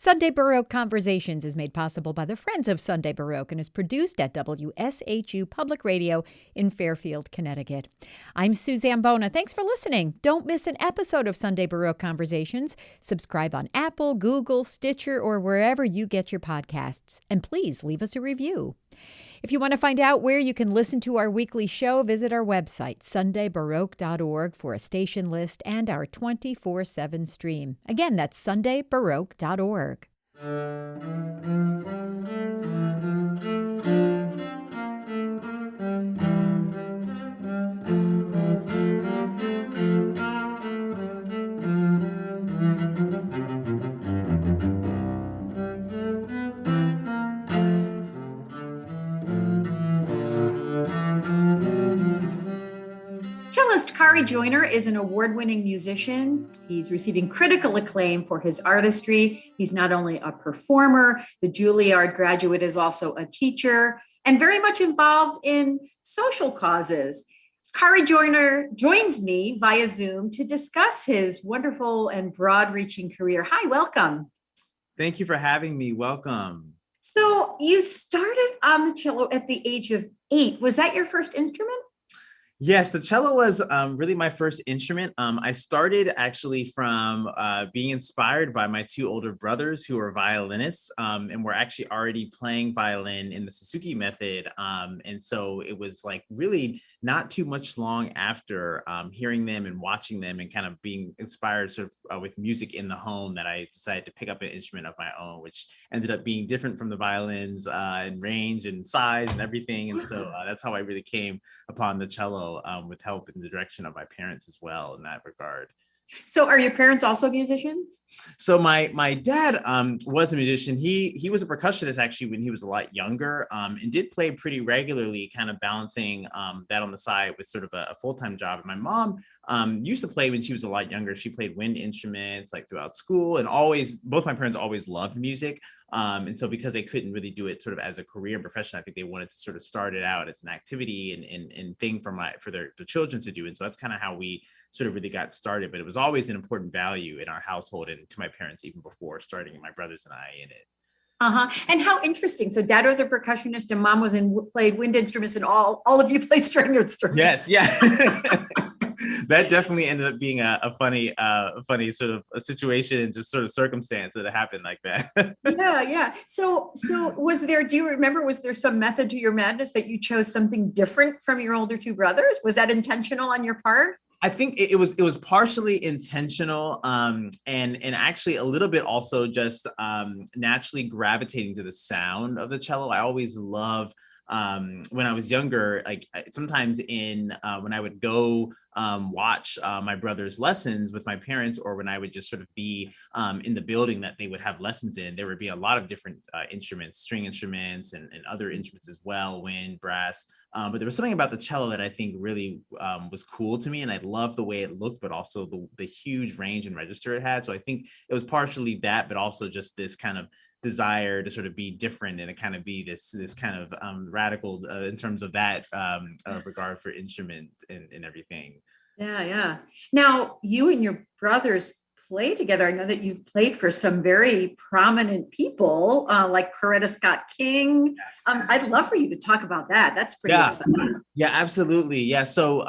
Sunday Baroque Conversations is made possible by the Friends of Sunday Baroque and is produced at WSHU Public Radio in Fairfield, Connecticut. I'm Suzanne Bona. Thanks for listening. Don't miss an episode of Sunday Baroque Conversations. Subscribe on Apple, Google, Stitcher, or wherever you get your podcasts. And please leave us a review. If you want to find out where you can listen to our weekly show, visit our website, sundaybaroque.org, for a station list and our 24/7 stream. Again, that's sundaybaroque.org. Cellist Khari Joyner is an award-winning musician. He's receiving critical acclaim for his artistry. He's not only a performer, the Juilliard graduate is also a teacher, and very much involved in social causes. Khari Joyner joins me via Zoom to discuss his wonderful and broad-reaching career. Hi, welcome. Thank you for having me. Welcome. So you started on the cello at the age of 8. Was that your first instrument? Yes, the cello was really my first instrument. I started actually from being inspired by my two older brothers who are violinists and were actually already playing violin in the Suzuki method. And so it was like really not too much long after hearing them and watching them and kind of being inspired sort of with music in the home that I decided to pick up an instrument of my own, which ended up being different from the violins in range and size and everything. And so that's how I really came upon the cello. With help in the direction of my parents as well in that regard. So are your parents also musicians? So my dad was a musician. He was a percussionist actually when he was a lot younger and did play pretty regularly, kind of balancing that on the side with sort of a full-time job. And my mom used to play when she was a lot younger. She played wind instruments like throughout school, and both my parents always loved music. And so because they couldn't really do it sort of as a career and profession, I think they wanted to sort of start it out as an activity and thing for their children to do. And so that's kind of how we sort of really got started. But it was always an important value in our household and to my parents even before starting my brothers and I in it. And how interesting. So dad was a percussionist and mom played wind instruments, and all of you play string instruments. Yes, yeah. That definitely ended up being a funny sort of a situation, just sort of circumstance that happened like that. Yeah. So do you remember, was there some method to your madness that you chose something different from your older two brothers? Was that intentional on your part? I think it was partially intentional and actually a little bit also just naturally gravitating to the sound of the cello. I always loved when I was younger, like sometimes when I would go watch my brother's lessons with my parents, or when I would just sort of be in the building that they would have lessons in, there would be a lot of different instruments, string instruments and other instruments as well, wind, brass. But there was something about the cello that I think really was cool to me, and I loved the way it looked, but also the huge range and register it had. So I think it was partially that, but also just this kind of desire to sort of be different and to kind of be this kind of radical in terms of that regard for instrument and everything. Yeah. Now, you and your brothers play together. I know that you've played for some very prominent people like Coretta Scott King. Yes. I'd love for you to talk about that. That's pretty exciting. Yeah, absolutely. Yeah. So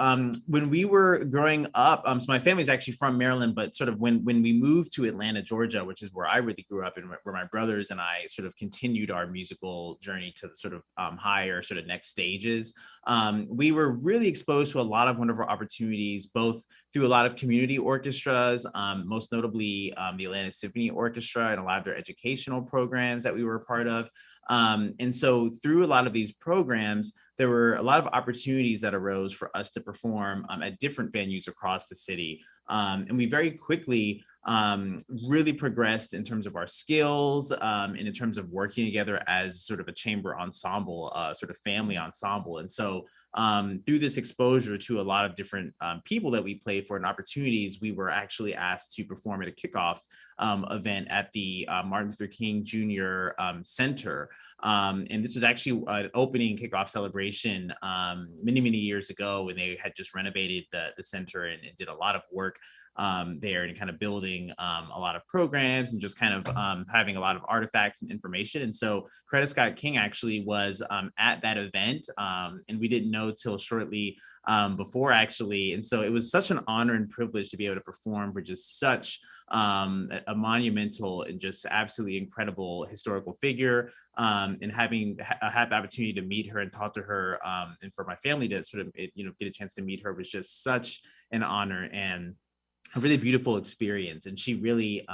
when we were growing up, so my family's actually from Maryland, but sort of when we moved to Atlanta, Georgia, which is where I really grew up and where my brothers and I sort of continued our musical journey to the sort of higher sort of next stages, we were really exposed to a lot of wonderful opportunities, both through a lot of community orchestras, most notably the Atlanta Symphony Orchestra and a lot of their educational programs that we were a part of. And so through a lot of these programs, there were a lot of opportunities that arose for us to perform at different venues across the city. And we very quickly really progressed in terms of our skills and in terms of working together as sort of a chamber ensemble, sort of family ensemble. And so through this exposure to a lot of different people that we played for and opportunities, we were actually asked to perform at a kickoff event at the Martin Luther King Jr. Center. And this was actually an opening kickoff celebration many years ago when they had just renovated the center and did a lot of work there, and kind of building a lot of programs and just kind of having a lot of artifacts and information. And so Coretta Scott King actually was at that event, and we didn't know till shortly before, actually. And so it was such an honor and privilege to be able to perform for just such a monumental and just absolutely incredible historical figure, and having had the opportunity to meet her and talk to her, and for my family to sort of get a chance to meet her was just such an honor and a really beautiful experience. And she really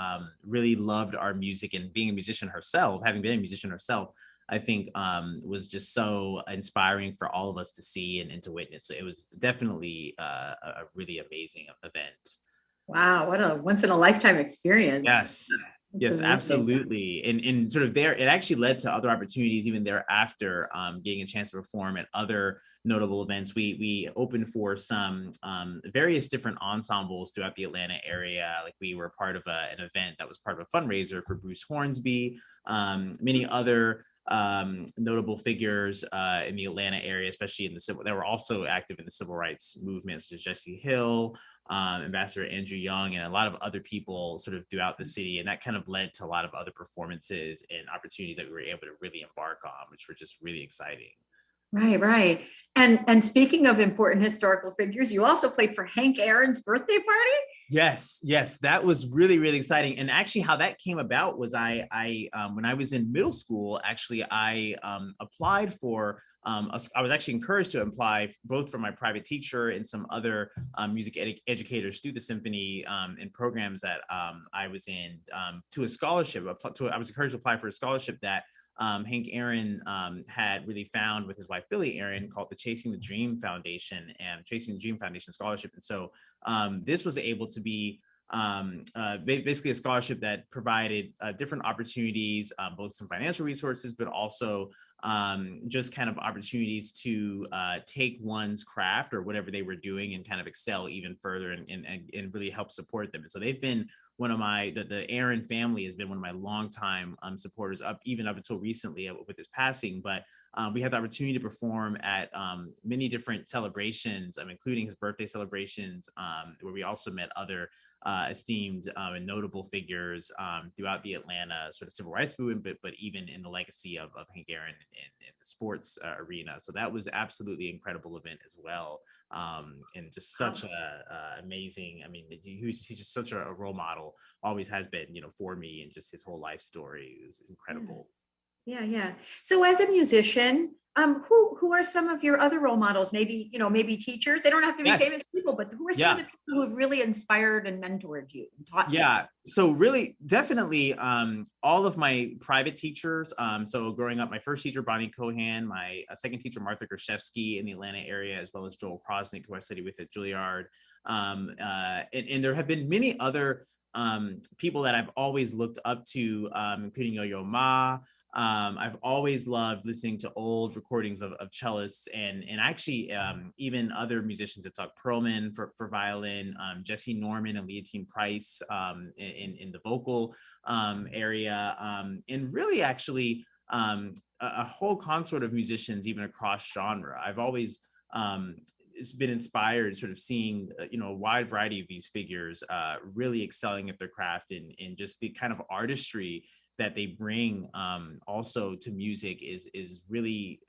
really loved our music, and being a musician herself, having been a musician herself, I think was just so inspiring for all of us to see and to witness. So it was definitely a really amazing event. Wow, what a once in a lifetime experience. Yes. Yes, absolutely. And sort of there, it actually led to other opportunities even thereafter, getting a chance to perform at other notable events. We opened for some various different ensembles throughout the Atlanta area. Like, we were part of an event that was part of a fundraiser for Bruce Hornsby, many other notable figures in the Atlanta area, especially in the civil, that were also active in the civil rights movement, such as Jesse Hill, Ambassador Andrew Young, and a lot of other people sort of throughout the city. And that kind of led to a lot of other performances and opportunities that we were able to really embark on, which were just really exciting. Right. And speaking of important historical figures, you also played for Hank Aaron's birthday party? Yes, that was really, really exciting. And actually, how that came about was I when I was in middle school, actually, I applied for, I was actually encouraged to apply both from my private teacher and some other music educators through the symphony and programs that I was in, to a scholarship. I was encouraged to apply for a scholarship that Hank Aaron had really found with his wife, Billie Aaron, called the Chasing the Dream Foundation Scholarship. And so this was able to be basically a scholarship that provided different opportunities, both some financial resources, but also just kind of opportunities to take one's craft or whatever they were doing and kind of excel even further, and really help support them. And so they've been one of the Aaron family has been one of my longtime supporters, even up until recently with his passing. But we had the opportunity to perform at many different celebrations, including his birthday celebrations, where we also met other esteemed and notable figures throughout the Atlanta sort of civil rights movement, but even in the legacy of Hank Aaron in the sports arena. So that was absolutely incredible event as well. And just such a amazing, he's just such a role model, always has been, for me, and just his whole life story is incredible. Yeah. So as a musician, who are some of your other role models? Maybe teachers. They don't have to be famous people, but who are some of the people who have really inspired and mentored you and taught you? So really, definitely all of my private teachers. So growing up, my first teacher, Bonnie Cohan, my second teacher, Martha Grashevsky in the Atlanta area, as well as Joel Krosnick, who I studied with at Juilliard. And there have been many other people that I've always looked up to, including Yo-Yo Ma. I've always loved listening to old recordings of cellists, and actually even other musicians. It's like Perlman for violin, Jesse Norman and Leontine Price in the vocal area, and really actually a whole consort of musicians even across genre. I've always been inspired sort of seeing a wide variety of these figures really excelling at their craft, and just the kind of artistry that they bring also to music is really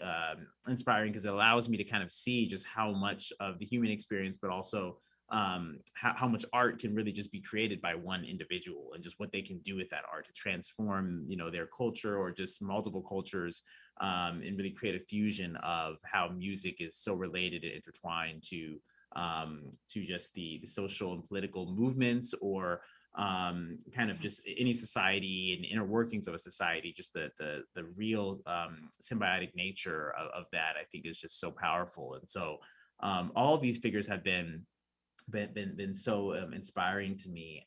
inspiring, because it allows me to kind of see just how much of the human experience, but also how much art can really just be created by one individual, and just what they can do with that art to transform their culture or just multiple cultures, and really create a fusion of how music is so related and intertwined to just the social and political movements, or kind of just any society and inner workings of a society. Just the real symbiotic nature of that, I think, is just so powerful. And so all of these figures have been so inspiring to me,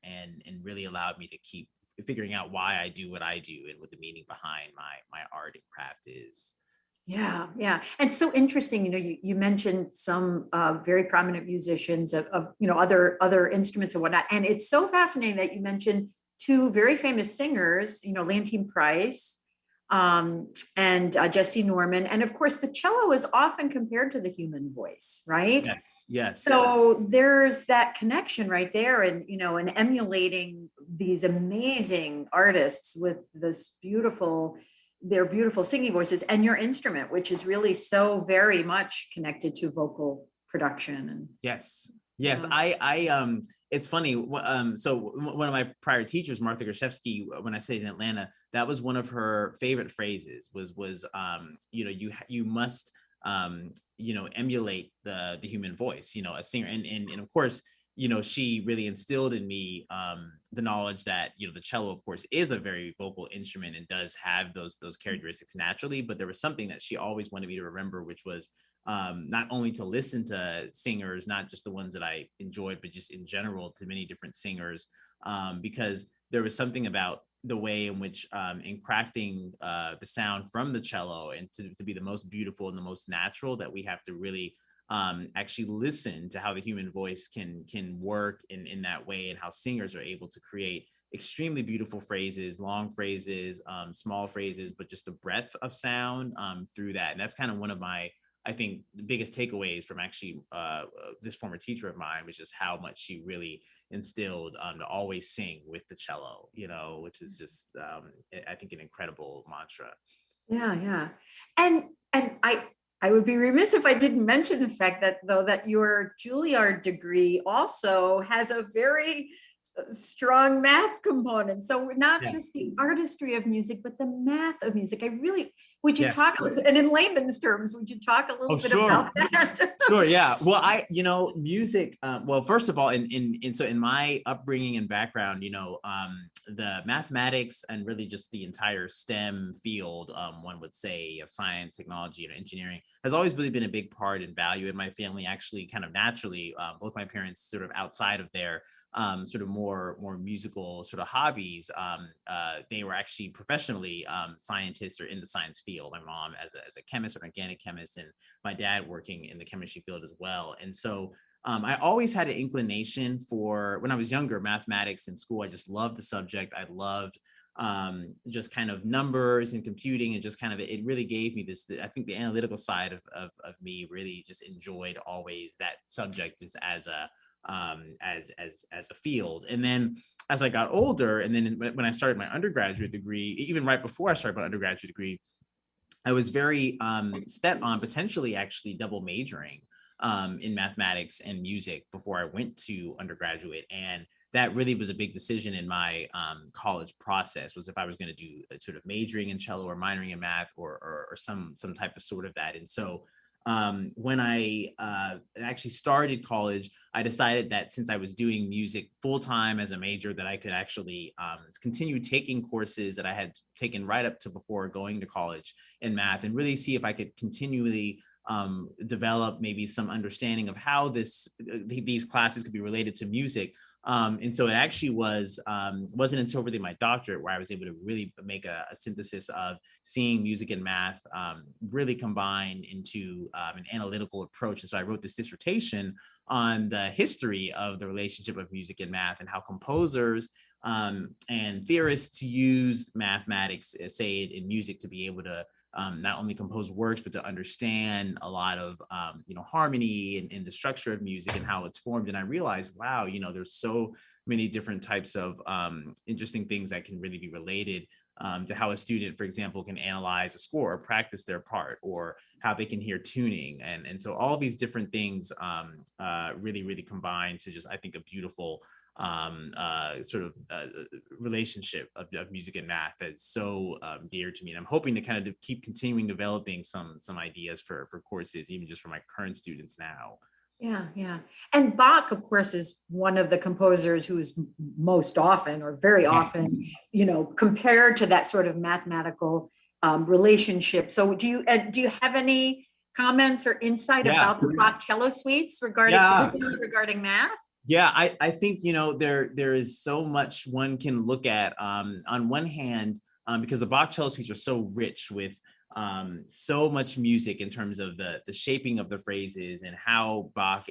and really allowed me to keep figuring out why I do what I do and what the meaning behind my art and craft is. Yeah. And so interesting, you mentioned some very prominent musicians of other instruments and whatnot. And it's so fascinating that you mentioned two very famous singers, Leontine Price, and Jesse Norman. And of course, the cello is often compared to the human voice, right? Yes, yes. So there's that connection right there, and and emulating these amazing artists with their beautiful singing voices, and your instrument, which is really so very much connected to vocal production. And Yes. yeah. It's funny. So one of my prior teachers, Martha Grashevsky, when I stayed in Atlanta, that was one of her favorite phrases was you must emulate the human voice, a singer. And of course, she really instilled in me the knowledge that, the cello, of course, is a very vocal instrument and does have those characteristics naturally. But there was something that she always wanted me to remember, which was not only to listen to singers, not just the ones that I enjoyed, but just in general to many different singers, because there was something about the way in which in crafting the sound from the cello and to be the most beautiful and the most natural, that we have to really actually listen to how the human voice can work in that way, and how singers are able to create extremely beautiful phrases, long phrases, small phrases, but just the breadth of sound through that. And that's kind of one of my, I think, the biggest takeaways from actually this former teacher of mine, which is how much she really instilled to always sing with the cello, which is just, I think, an incredible mantra. Yeah. And I would be remiss if I didn't mention the fact that your Juilliard degree also has a very strong math component. So not just the artistry of music, but the math of music. Would you talk, and in layman's terms, would you talk a little bit about that? Sure. Yeah. Well, music, well, first of all, in my upbringing and background, the mathematics and really just the entire STEM field, one would say, of science, technology, and engineering, has always really been a big part and value in my family. Actually, kind of naturally, both my parents, sort of outside of their sort of more musical sort of hobbies, they were actually professionally scientists or in the science field. My mom as a chemist, an organic chemist, and my dad working in the chemistry field as well. And so I always had an inclination for, when I was younger, mathematics in school. I just loved the subject. I loved just kind of numbers and computing, and just kind of, it really gave me this, I think the analytical side of me really just enjoyed always that subject as a field. And then as I got older, and then when I started my undergraduate degree, even right before I started my undergraduate degree, I was very set on potentially actually double majoring in mathematics and music before I went to undergraduate. And that really was a big decision in my college process, was if I was going to do a sort of majoring in cello or minoring in math or some type of sort of that. And so when I actually started college, I decided that since I was doing music full time as a major, that I could actually continue taking courses that I had taken right up to before going to college in math, and really see if I could continually develop maybe some understanding of how these classes could be related to music. And so it actually wasn't until really my doctorate where I was able to really make a synthesis of seeing music and math really combine into an analytical approach. And so I wrote this dissertation on the history of the relationship of music and math, and how composers and theorists use mathematics, say, in music, to be able to not only compose works, but to understand a lot of, harmony and the structure of music and how it's formed. And I realized, wow, there's so many different types of interesting things that can really be related to how a student, for example, can analyze a score or practice their part, or how they can hear tuning. And so all these different things really, really combine to just, I think, a beautiful relationship of music and math that's so dear to me. And I'm hoping to kind of keep continuing developing some ideas for courses, even just for my current students now. Yeah. And Bach, of course, is one of the composers who is most often, or very often, compared to that sort of mathematical relationship. So do you have any comments or insight about the Bach cello suites particularly regarding math? Yeah, I think, there is so much one can look at on one hand, because the Bach cello suites are so rich with so much music in terms of the shaping of the phrases, and how Bach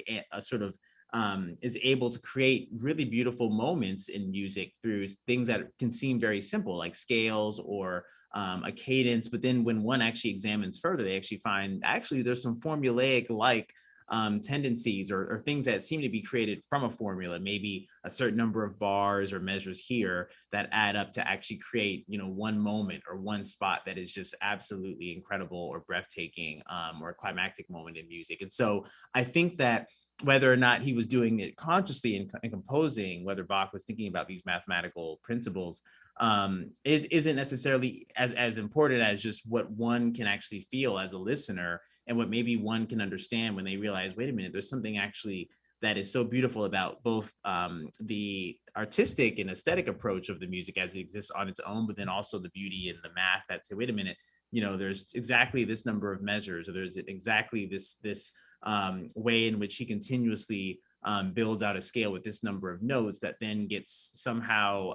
is able to create really beautiful moments in music through things that can seem very simple, like scales or a cadence. But then when one actually examines further, they actually find actually there's some formulaic like tendencies or things that seem to be created from a formula, maybe a certain number of bars or measures here that add up to actually create, one moment or one spot that is just absolutely incredible or breathtaking, or a climactic moment in music. And so I think that whether or not he was doing it consciously in composing, whether Bach was thinking about these mathematical principles, isn't necessarily as important as just what one can actually feel as a listener, and what maybe one can understand when they realize, wait a minute, there's something actually that is so beautiful about both the artistic and aesthetic approach of the music as it exists on its own, but then also the beauty and the math that say, wait a minute, there's exactly this number of measures, or there's exactly this way in which he continuously builds out a scale with this number of notes that then gets somehow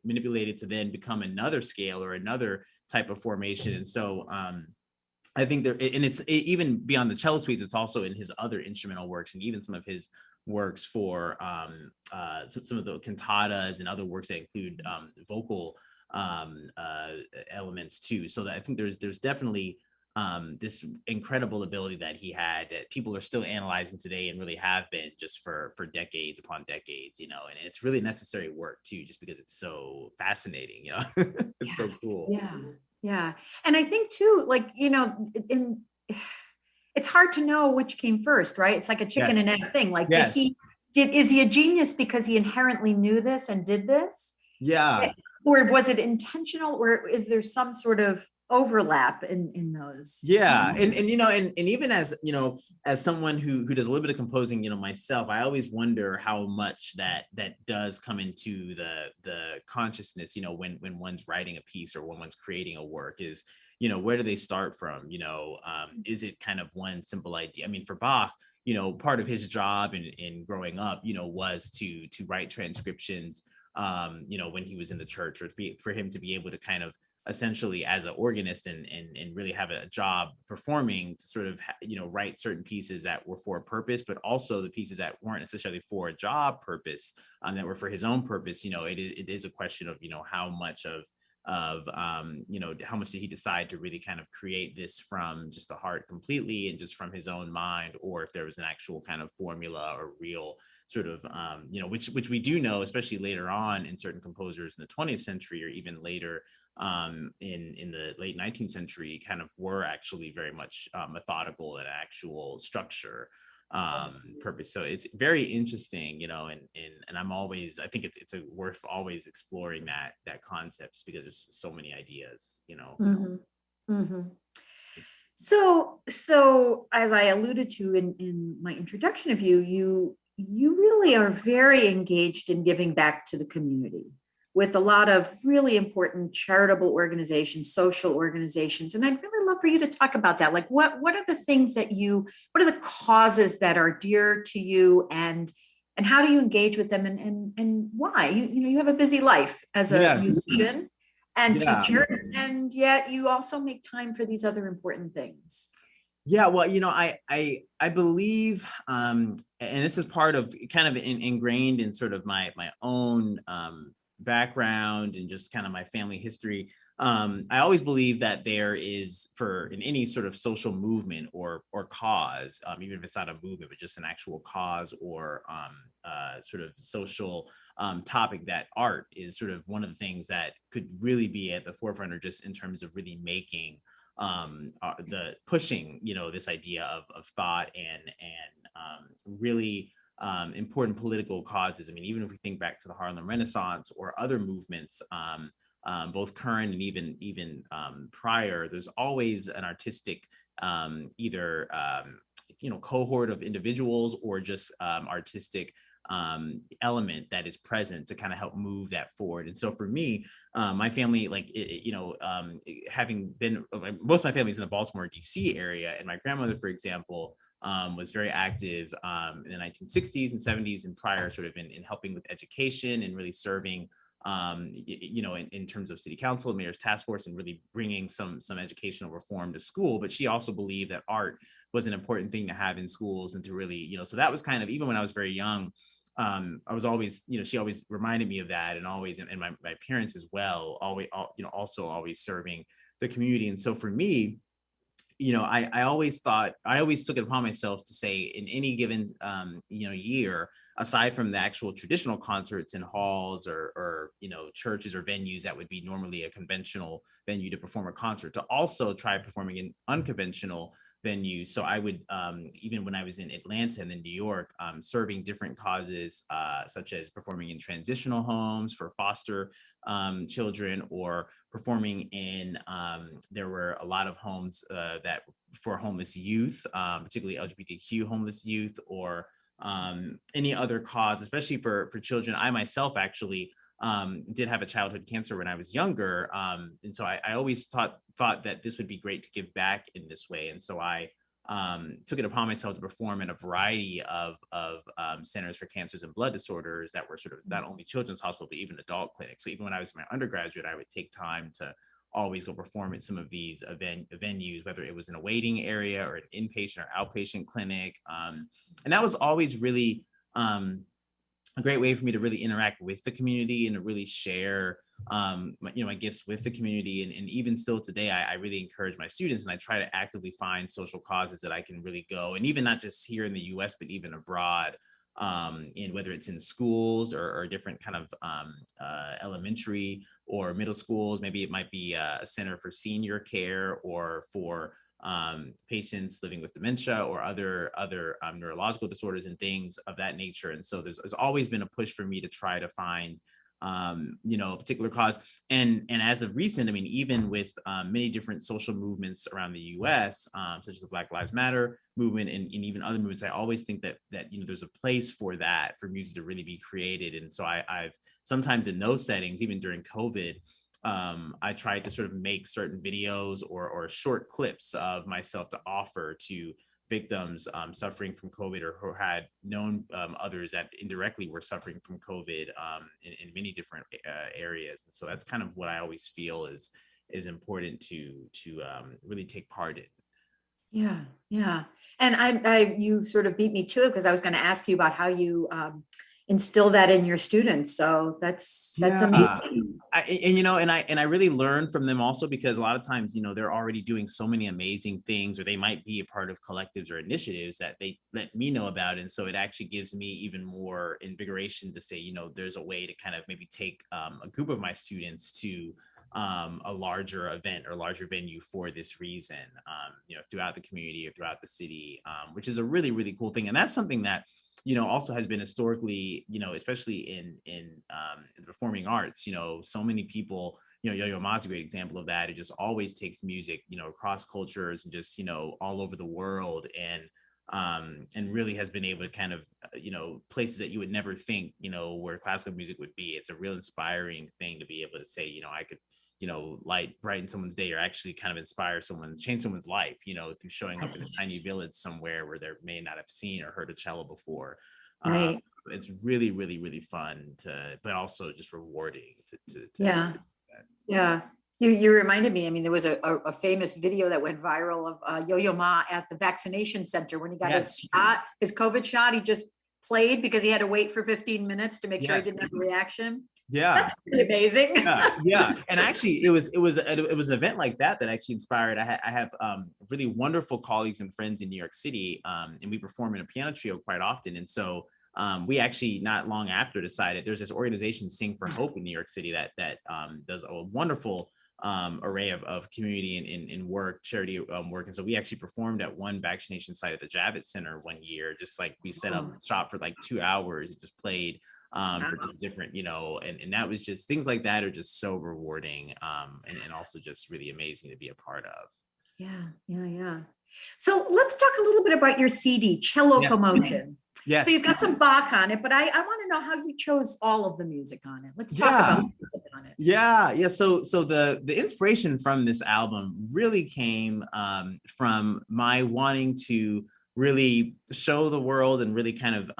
manipulated to then become another scale or another type of formation. And so I think there, and even beyond the cello suites, it's also in his other instrumental works, and even some of his works for some of the cantatas and other works that include vocal elements too. So that I think there's definitely this incredible ability that he had that people are still analyzing today and really have been just for decades upon decades, and it's really necessary work too, just because it's so fascinating, it's so cool. Yeah. And I think too, like, it's hard to know which came first, right? It's like a chicken and egg thing. Like, is he a genius because he inherently knew this and did this? Yeah. Or was it intentional, or is there some sort of overlap in those? Yeah. And even as, as someone who does a little bit of composing, myself, I always wonder how much that does come into the consciousness, when one's writing a piece or when one's creating a work is, where do they start from? Is it kind of one simple idea? I mean, for Bach, part of his job in growing up, was to write transcriptions, when he was in the church, or for him to be able to kind of essentially as an organist and really have a job performing to sort of, write certain pieces that were for a purpose, but also the pieces that weren't necessarily for a job purpose, that were for his own purpose. It is a question of, how much how much did he decide to really kind of create this from just the heart completely and just from his own mind, or if there was an actual kind of formula or real sort of, which we do know, especially later on in certain composers in the 20th century or even later in the late 19th century, kind of were actually very much methodical and actual structure purpose. So it's very interesting, and I think it's worth always exploring that concept, just because there's so many ideas, Mm-hmm. Mm-hmm. So as I alluded to in my introduction of you really are very engaged in giving back to the community with a lot of really important charitable organizations, social organizations. And I'd really love for you to talk about that. Like, what are the things that what are the causes that are dear to you, and how do you engage with them, and why? You have a busy life as a musician and teacher, and yet you also make time for these other important things. Yeah, well, I believe, and this is part of kind of ingrained in sort of my own background and just kind of my family history. I always believe that there is, in any sort of social movement or cause, even if it's not a movement, but just an actual cause or sort of social topic, that art is sort of one of the things that could really be at the forefront, or just in terms of really making the pushing, this idea of thought and really important political causes. I mean, even if we think back to the Harlem Renaissance or other movements, both current and even prior, there's always an artistic either cohort of individuals or just artistic element that is present to kind of help move that forward. And so for me, my family, having been, most of my family's in the Baltimore, DC area, and my grandmother, for example, was very active in the 1960s and 70s and prior, sort of in helping with education and really serving, in terms of city council, mayor's task force, and really bringing some educational reform to school. But she also believed that art was an important thing to have in schools and to really, so that was kind of, even when I was very young, I was always, she always reminded me of that, and always, and my parents as well, always, also always serving the community. And so for me, I always took it upon myself to say, in any given, year, aside from the actual traditional concerts in halls or churches or venues that would be normally a conventional venue to perform a concert, to also try performing in unconventional venues. So I would, even when I was in Atlanta and in New York, serving different causes, such as performing in transitional homes for foster children, or performing in, there were a lot of homes that for homeless youth, particularly LGBTQ homeless youth, or any other cause, especially for children. I myself actually did have a childhood cancer when I was younger. And so I always thought that this would be great to give back in this way. And so I took it upon myself to perform in a variety of centers for cancers and blood disorders that were sort of not only children's hospital, but even adult clinics. So even when I was my undergraduate, I would take time to always go perform at some of these venues, whether it was in a waiting area or an inpatient or outpatient clinic. And that was always really a great way for me to really interact with the community and to really share my gifts with the community. And even still today, I really encourage my students, and I try to actively find social causes that I can really go, and even not just here in the US, but even abroad, in whether it's in schools or different kind of elementary or middle schools. Maybe it might be a center for senior care, or for patients living with dementia or other neurological disorders and things of that nature. And so there's always been a push for me to try to find a particular cause. And as of recent, I mean, even with many different social movements around the US, such as the Black Lives Matter movement, and even other movements, I always think that there's a place for that, for music to really be created. And so I've sometimes in those settings, even during COVID, I tried to sort of make certain videos or short clips of myself to offer to victims suffering from COVID, or who had known others that indirectly were suffering from COVID in many different areas. And so that's kind of what I always feel is important to really take part in. Yeah. And you sort of beat me to it, because I was going to ask you about how you instill that in your students. So that's amazing. I really learn from them also, because a lot of times, they're already doing so many amazing things, or they might be a part of collectives or initiatives that they let me know about. And so it actually gives me even more invigoration to say, there's a way to kind of maybe take a group of my students to a larger event or larger venue for this reason, throughout the community or throughout the city, which is a really, really cool thing. And that's something that also has been historically, especially in the performing arts, so many people, Yo-Yo Ma's a great example of that. It just always takes music, across cultures and just, all over the world, and really has been able to kind of, places that you would never think, where classical music would be. It's a real inspiring thing to be able to say, I could, brighten someone's day, or actually kind of change someone's life, through showing up in a tiny village somewhere where they may not have seen or heard a cello before. Right. It's really, really, really fun but also just rewarding to Yeah. Yeah. You reminded me, I mean, there was a famous video that went viral of Yo-Yo Ma at the vaccination center when he got his COVID shot. He just played because he had to wait for 15 minutes to make sure he didn't have a reaction. Yeah, that's pretty amazing. Yeah. And actually, it was an event like that actually inspired. I have really wonderful colleagues and friends in New York City, and we perform in a piano trio quite often. And so we actually, not long after, decided there's this organization, Sing for Hope, in New York City that does a wonderful array of community and work, charity work. And so we actually performed at one vaccination site at the Javits Center one year. Just like we set up shop for like 2 hours. It just played for different, and that was just, things like that are just so rewarding, and also just really amazing to be a part of. Yeah. So let's talk a little bit about your CD, Cello Commotion. Yes. So you've got some Bach on it, but I want to know how you chose all of the music on it. Let's talk about the music on it. Yeah. So the inspiration from this album really came from my wanting to really show the world and really kind of,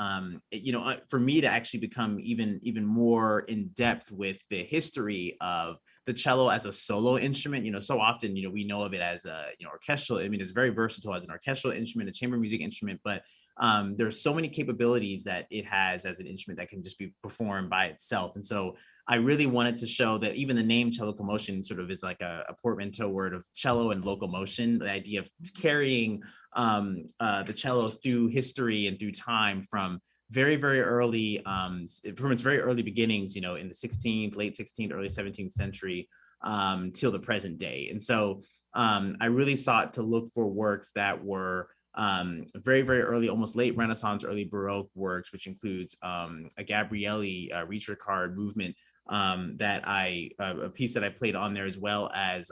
for me to actually become even more in depth with the history of the cello as a solo instrument. So often, we know of it as a, orchestral. I mean, it's very versatile as an orchestral instrument, a chamber music instrument, but there's so many capabilities that it has as an instrument that can just be performed by itself. And so I really wanted to show that even the name cello commotion sort of is like a portmanteau word of cello and locomotion, the idea of carrying the cello through history and through time from very, very early, from its very early beginnings, you know, in the 16th, late 16th, early 17th century, till the present day. And so I really sought to look for works that were very, very early, almost late Renaissance, early Baroque works, which includes a Gabrieli Ricercard movement a piece that I played on there, as well as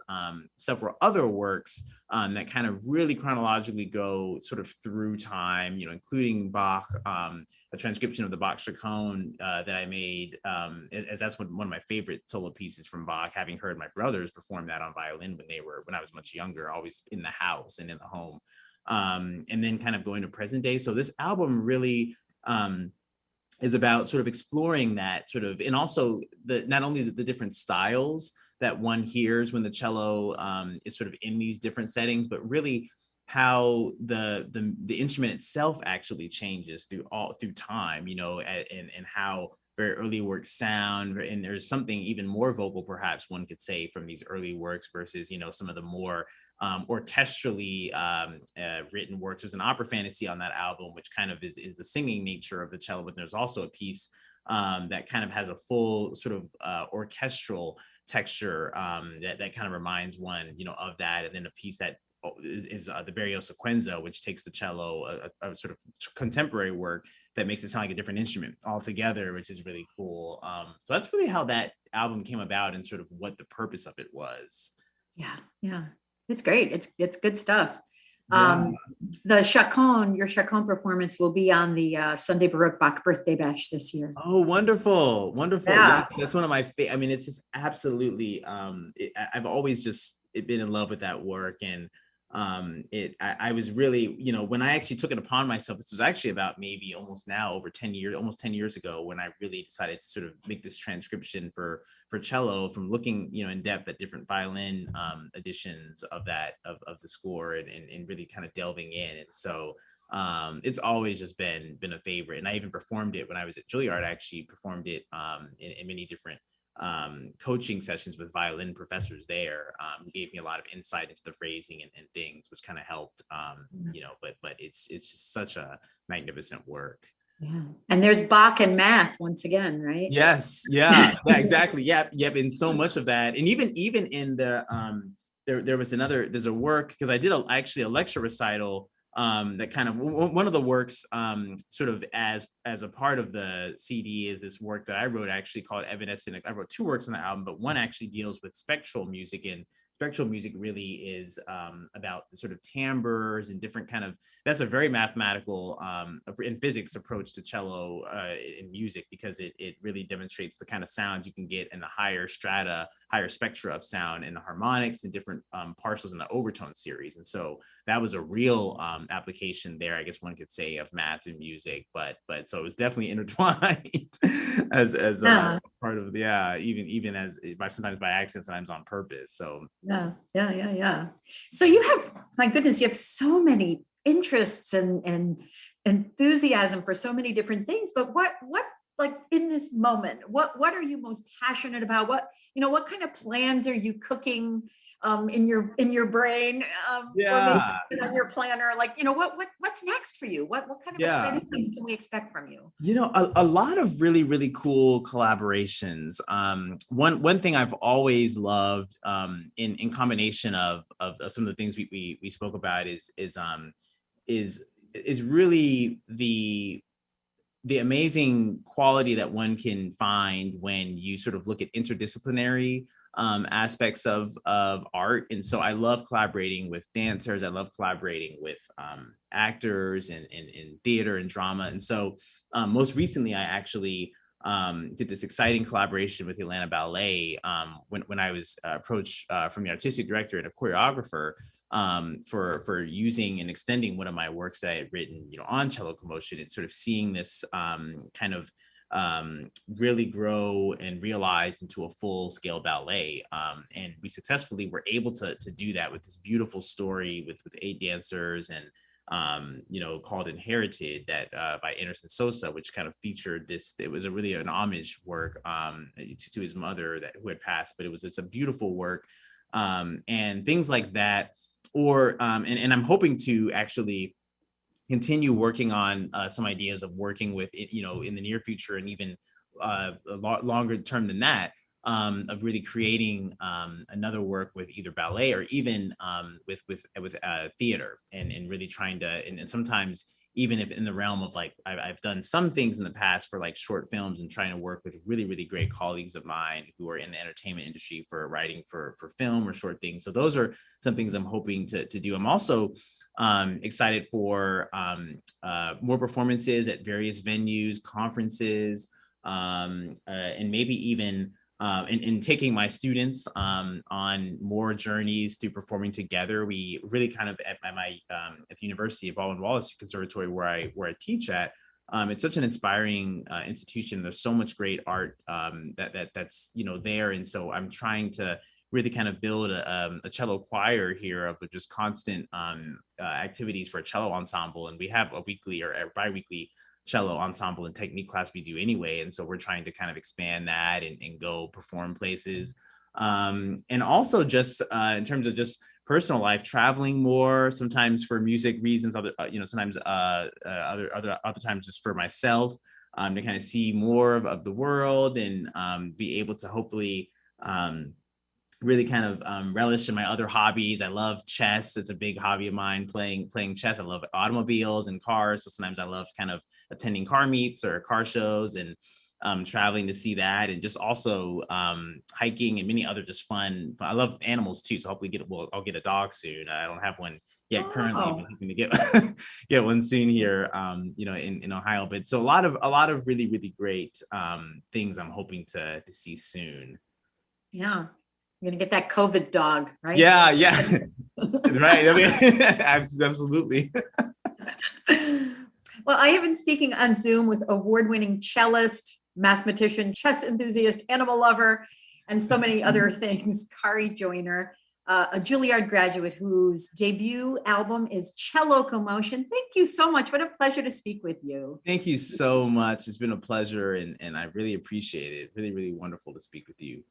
several other works that kind of really chronologically go sort of through time, you know, including Bach, a transcription of the Bach Chaconne that I made, as that's one of my favorite solo pieces from Bach, having heard my brothers perform that on violin when I was much younger, always in the house and in the home. And then kind of going to present day. So this album really is about sort of exploring that sort of, and also not only the different styles that one hears when the cello is sort of in these different settings, but really how the instrument itself actually changes through time, you know, and how very early works sound. And there's something even more vocal, perhaps one could say, from these early works versus, you know, some of the more orchestrally written works. There's an opera fantasy on that album, which kind of is the singing nature of the cello, but there's also a piece that kind of has a full sort of orchestral texture that kind of reminds one, you know, of that. And then a piece that is the Barrio Sequenza, which takes the cello, a sort of contemporary work that makes it sound like a different instrument altogether, which is really cool. So that's really how that album came about and sort of what the purpose of it was. Yeah. It's great. It's good stuff. Yeah. Your Chaconne performance will be on the Sunday Baroque Bach Birthday Bash this year. Oh, wonderful. Yeah. That's one of my favorite. I mean, it's just absolutely, I've always just been in love with that work. And I was really, you know, when I actually took it upon myself, this was actually about maybe almost 10 years ago, when I really decided to sort of make this transcription for cello, from looking, you know, in depth at different violin editions of the score and really kind of delving in. And so it's always just been a favorite. And I even performed it when I was at Juilliard. I actually performed it in many different coaching sessions with violin professors there. Gave me a lot of insight into the phrasing and things, which kind of helped, you know, but it's just such a magnificent work. Yeah. And there's Bach and math once again, right? Yes. Yeah, exactly. Yep. And so much of that. And even in the there's a work, because I did actually a lecture recital that kind of, one of the works sort of as a part of the CD is this work that I wrote, actually called Evanescent. I wrote two works on the album, but one actually deals with spectral music. And spectral music really is about the sort of timbres and different kind of, that's a very mathematical in physics approach to cello in music, because it really demonstrates the kind of sounds you can get in the higher spectra of sound, and the harmonics and different partials in the overtone series. And so that was a real application there, I guess one could say, of math and music, but so it was definitely intertwined as part of even as sometimes by accident, sometimes on purpose. So yeah. So you have, my goodness, you have so many interests and enthusiasm for so many different things. But what like in this moment, what are you most passionate about? What kind of plans are you cooking in your brain? Or maybe on your planner, like, what's next for you? What kind of exciting things can we expect from you? A lot of really, really cool collaborations. One thing I've always loved, in combination of some of the things we spoke about is really the amazing quality that one can find when you sort of look at interdisciplinary aspects of art. And so I love collaborating with dancers. I love collaborating with actors and theater and drama. And so most recently, I actually did this exciting collaboration with the Atlanta Ballet when I was approached from the artistic director and a choreographer for using and extending one of my works that I had written, on cello commotion, and sort of seeing this kind of really grow and realized into a full-scale ballet. And we successfully were able to do that with this beautiful story with 8 dancers and called Inherited, that by Anderson Sosa, which kind of featured this. It was really an homage work to his mother who had passed, but it's a beautiful work, and things like that. Or and I'm hoping to actually continue working on some ideas of working with in the near future, and even longer term than that, of really creating another work with either ballet or even with theater, and really trying to, and sometimes even if in the realm of like I've done some things in the past for like short films, and trying to work with really, really great colleagues of mine who are in the entertainment industry for writing for film or short things. So those are some things I'm hoping to do. I'm also excited for more performances at various venues, conferences, and maybe even in taking my students on more journeys through performing together. We really kind of at the University of Baldwin Wallace Conservatory, where I teach at. It's such an inspiring institution. There's so much great art that's there, and so I'm trying to really kind of build a cello choir here of just constant activities for a cello ensemble. And we have a weekly or a bi-weekly cello ensemble and technique class we do anyway. And so we're trying to kind of expand that and go perform places. And also just in terms of just personal life, traveling more, sometimes for music reasons, sometimes other times just for myself, to kind of see more of the world, and be able to hopefully really kind of relish in my other hobbies. I love chess. It's a big hobby of mine, playing chess. I love automobiles and cars. So sometimes I love kind of attending car meets or car shows, and traveling to see that, and just also hiking and many other just fun. I love animals too. So hopefully I'll get a dog soon. I don't have one yet currently. I'm hoping to get one soon here, in Ohio. But so a lot of really, really great things I'm hoping to see soon. Yeah. You're gonna get that COVID dog, right? Yeah. Right. I mean, absolutely. Well, I have been speaking on Zoom with award-winning cellist, mathematician, chess enthusiast, animal lover, and so many other things, Khari Joyner, a Juilliard graduate whose debut album is Cello Commotion. Thank you so much. What a pleasure to speak with you. Thank you so much. It's been a pleasure, and I really appreciate it. Really, really wonderful to speak with you.